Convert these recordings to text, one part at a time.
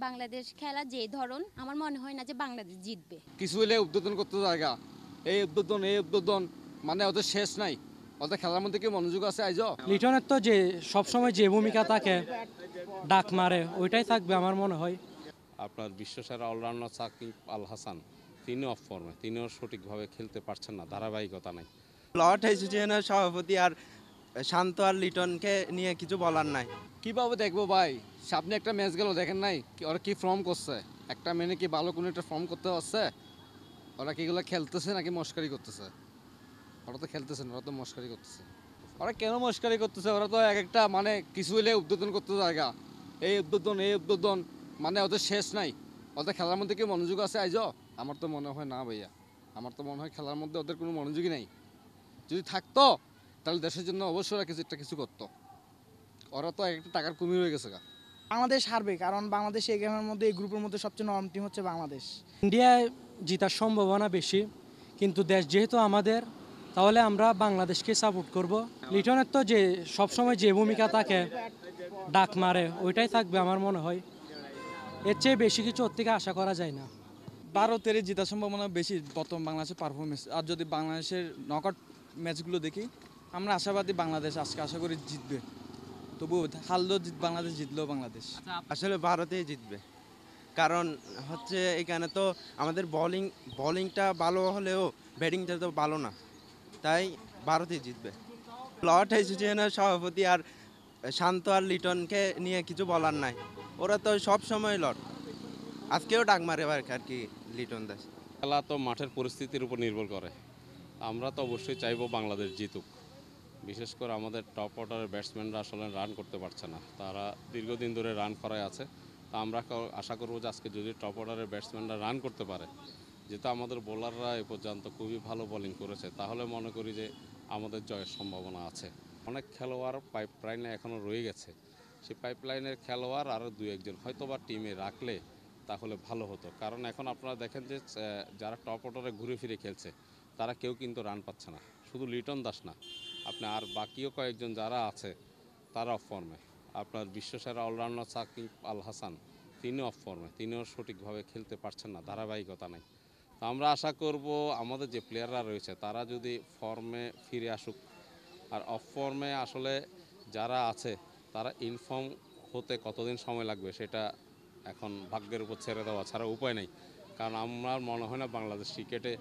বাংলাদেশ খেলা যে ধরন আমার মনে হয় না যে বাংলাদেশ জিতবে। কিছু হলে উদ্বোধন করতে জায়গা এই উদ্বোধন মানে ওদের শেষ নাই। ওদের খেলার মধ্যে কি মনোযোগ আছে আইজ? লিটনের তো যে সবসময় যে ভূমিকা থাকে ডাক মারে ওইটাই থাকবে আমার মনে হয়। আপনার বিশ্বসেরা অলরাউন্ডার সাকিব আল হাসান তিনিও অফ ফর্মে, তিনিও সঠিকভাবে খেলতে পারছেন না, ধারাবাহিকতা নাই। লর্ড অ্যাসোসিয়েশনের সভাপতি আর শান্ত আর লিটনকে নিয়ে কিছু বলার নাই। কিভাবে দেখবো ভাই? সামনে একটা ম্যাচ গেল দেখেন নাই ওরা কি ফর্ম করছে? একটা মেনে কি ভালো কোনো একটা ফর্ম করতে পারছে? ওরা কি এগুলো খেলতেছে নাকি মস্কারি করতেছে? ওরা তো খেলতেছে না, ওরা তো মস্কারি করতেছে। ওরা কেন মস্কারি করতেছে? ওরা তো এক একটা মানে কিছু হলে উদ্বোধন করতে জায়গা এই উদ্বোধন মানে ওদের শেষ নাই। ওদের খেলার মধ্যে কি মনোযোগ আছে আইজ? আমার তো মনে হয় না ভাইয়া। আমার তো মনে হয় খেলার মধ্যে ওদের কোনো মনোযোগই নাই। যদি থাকতো তাহলে দেশের জন্য অবশ্যই ওরা কিছু করতো। ওরা তো একটা টাকার কুমির হয়ে গেছে গা। বাংলাদেশ হারবে, কারণ বাংলাদেশ এই গেমের মধ্যে এই গ্রুপের মধ্যে সবচেয়ে নরম টিম হচ্ছে বাংলাদেশ। ইন্ডিয়ায় জেতার সম্ভাবনা বেশি, কিন্তু দেশ যেহেতু আমাদের, তাহলে আমরা বাংলাদেশকে সাপোর্ট করব। লিটনের তো যে সবসময় যে ভূমিকা থাকে ডাক মারে ওইটাই থাকবে আমার মনে হয়। এর চেয়ে বেশি কিছু ওর থেকে আশা করা যায় না। ভারতের জেতার সম্ভাবনা বেশি বর্তমান বাংলাদেশের পারফরমেন্স। আর যদি বাংলাদেশের নকআউট ম্যাচগুলো দেখি, আমরা আশাবাদী বাংলাদেশ আজকে আশা করি জিতবে। তবু হারলেও বাংলাদেশ, জিতলেও বাংলাদেশ। আসলে ভারতেই জিতবে, কারণ হচ্ছে এখানে তো আমাদের বোলিংটা ভালো হলেও ব্যাটিংটা তো ভালো না, তাই ভারতই জিতবে। লর্ড অ্যাসোসিয়েশনের সভাপতি আর শান্ত আর লিটনকে নিয়ে কিছু বলার নাই। ওরা তো সব সময় লর্ড, আজকেও ডাক মারে আর কি লিটন দাস। খেলা তো মাঠের পরিস্থিতির উপর নির্ভর করে। আমরা তো অবশ্যই চাইবো বাংলাদেশ জিতুক। বিশেষ করে আমাদের টপ অর্ডারের ব্যাটসম্যানরা আসলে রান করতে পারছে না, তারা দীর্ঘদিন ধরে রান করায় আছে। তা আমরা আশা করবো যে আজকে যদি টপ অর্ডারের ব্যাটসম্যানরা রান করতে পারে, যেহেতু আমাদের বোলাররা এ পর্যন্ত খুবই ভালো বোলিং করেছে, তাহলে মনে করি যে আমাদের জয়ের সম্ভাবনা আছে। অনেক খেলোয়াড় পাইপলাইনে এখনও রয়ে গেছে, সেই পাইপলাইনের খেলোয়াড় আরও দু একজন হয়তো বা টিমে রাখলে তাহলে ভালো হতো। কারণ এখন আপনারা দেখেন যে যারা টপ অর্ডারে ঘুরে ফিরে খেলছে তারা কেউ কিন্তু রান পাচ্ছে না, শুধু লিটন দাস না, আপনি আর বাকিও কয়েকজন যারা আছে তারা অফ ফর্মে। আপনার বিশ্বসেরা অলরাউন্ডার সাকিব আল হাসান তিনিও অফ ফর্মে, তিনিও সঠিকভাবে খেলতে পারছেন না, ধারাবাহিকতা নাই। তো আমরা আশা করব আমাদের যে প্লেয়াররা রয়েছে তারা যদি ফর্মে ফিরে আসুক। আর অফ ফর্মে আসলে যারা আছে তারা ইনফর্ম হতে কতদিন সময় লাগবে সেটা এখন ভাগ্যের উপর ছেড়ে দেওয়া ছাড়া উপায় নেই। কারণ আমার মনে হয় না বাংলাদেশ ক্রিকেটে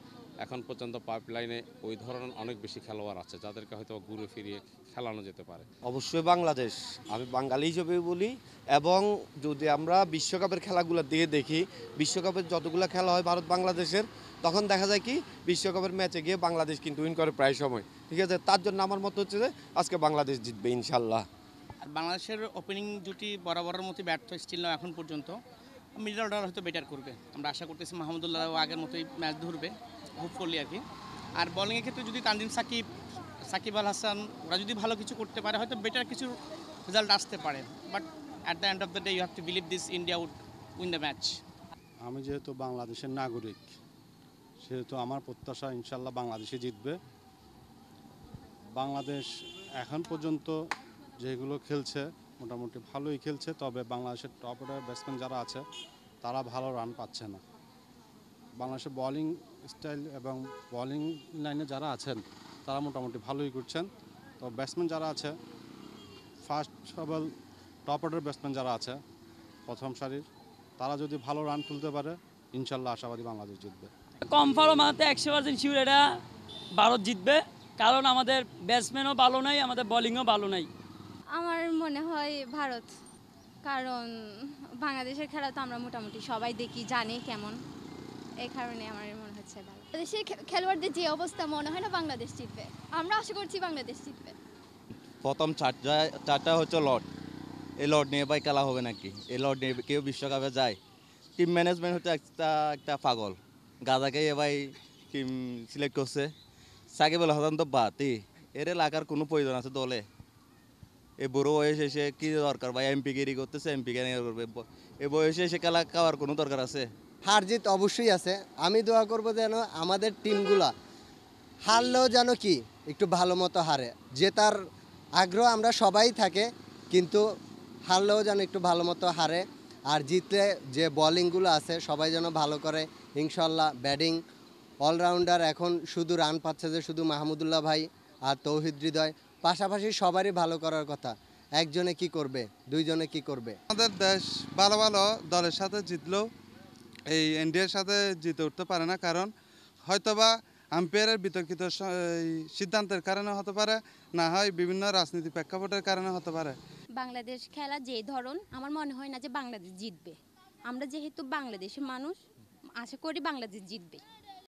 এখন পর্যন্ত পাইপলাইনে ওই ধরনের অনেক বেশি খেলোয়াড় আছে যাদেরকে হয়তো ঘুরে ফিরিয়ে খেলানো যেতে পারে। অবশ্যই বাংলাদেশ, আমি বাঙালি হিসেবে বলি। এবং যদি আমরা বিশ্বকাপের খেলাগুলো দিয়ে দেখি, বিশ্বকাপের যতগুলো খেলা হয় ভারত বাংলাদেশের, তখন দেখা যায় কি বিশ্বকাপের ম্যাচে গিয়ে বাংলাদেশ কিন্তু উইন করে প্রায় সময়। ঠিক আছে, তার জন্য আমার মত হচ্ছে যে আজকে বাংলাদেশ জিতবে ইনশাল্লাহ। আর বাংলাদেশের ওপেনিং জুটি বরাবরের মতো ব্যর্থ স্টিল নাও এখন পর্যন্ত। মিডল অর্ডার হয়তো বেটার করবে, আমরা আশা করতেছি মাহমুদুল্লাহ আগের মতোই ম্যাচ ধরবে হোপফুলি আর কি। আর বোলিংয়ের ক্ষেত্রে যদি তানজিম সাকিব আল হাসান ওরা যদি ভালো কিছু করতে পারে, হয়তো বেটার কিছু রেজাল্ট আসতে পারে। But at the end of the day you have to believe this India would win the match. আমি যেহেতু বাংলাদেশের নাগরিক, সেহেতু আমার প্রত্যাশা ইনশাল্লাহ বাংলাদেশে জিতবে। বাংলাদেশ এখন পর্যন্ত যেগুলো খেলছে মোটামুটি ভালোই খেলছে, তবে বাংলাদেশের টপ অর্ডার ব্যাটসম্যান যারা আছে তারা ভালো রান পাচ্ছে না। বাংলাদেশের বোলিং স্টাইল এবং বোলিং লাইনে যারা আছেন তারা মোটামুটি ভালোই করছেন। তো ব্যাটসম্যান যারা আছে, ফার্স্ট সবল টপ অর্ডার ব্যাটসম্যান যারা আছে প্রথম সারির, তারা যদি ভালো রান তুলতে পারে ইনশাল্লাহ আশাবাদী বাংলাদেশ জিতবে। কনফার্ম আমাদের 100% শিওর এটা ভারত জিতবে, কারণ আমাদের ব্যাটসম্যানও ভালো নাই, আমাদের বোলিংও ভালো নাই। আমার মনে হয় ভারত, কারণ বাংলাদেশের খেলা তো আমরা মোটামুটি সবাই দেখি, জানি কেমন, এই কারণে আমার মনে হচ্ছে ভালো। বাংলাদেশের খেলোয়াড়দের যে অবস্থা, মনে হয় না বাংলাদেশ জিতবে। আমরা আশা করছি বাংলাদেশ জিতবে। প্রথম চারটা হচ্ছে লর্ড। এই লর্ড নিয়ে ভাই খেলা হবে নাকি? এই লর্ড নিয়ে কেউ বিশ্বকাপে যায়? টিম ম্যানেজমেন্ট হচ্ছে একটা পাগল। গাজাকে ভাই টিম সিলেক্ট করছে, সাকিব আল হাসান তো বাতি, এর লাগার কোনো প্রয়োজন আছে দলে? এই বুড়ো বয়সে এসে কী দরকার ভাই? এমপিগিরি করতেছে, এমপিকে করবে। এই বয়সে এসে খেলা খাওয়ার কোনো দরকার আছে? হার জিত অবশ্যই আছে। আমি দোয়া করবো যেন আমাদের টিমগুলা হারলেও যেন কি একটু ভালো মতো হারে, জেতার আগ্রহ আমরা সবাই থাকে, কিন্তু হারলেও যেন একটু ভালো মতো হারে। আর জিতলে যে বোলিংগুলো আছে সবাই যেন ভালো করে, ইনশাল্লাহ। ব্যাটিং অলরাউন্ডার এখন শুধু রান পাচ্ছে যে শুধু মাহমুদুল্লাহ ভাই আর তৌহিদ হৃদয়, পাশাপাশি সবারই ভালো করার কথা। একজনে কি করবে, দুইজনে কি করবে? আমাদের দেশ ভালো ভালো দলের সাথে জিতলেও এই ইন্ডিয়ার সাথে জিতে উঠতে পারে না, কারণ হয়তোবা আম্পায়ারের বিতর্কিত এই সিদ্ধান্তের কারণে হতে পারে, না হয় বিভিন্ন রাজনীতি প্রেক্ষাপটের কারণে হতে পারে। বাংলাদেশ খেলা যে ধরন, আমার মনে হয় না যে বাংলাদেশ জিতবে। আমরা যেহেতু বাংলাদেশের মানুষ, আশা করি বাংলাদেশ জিতবে।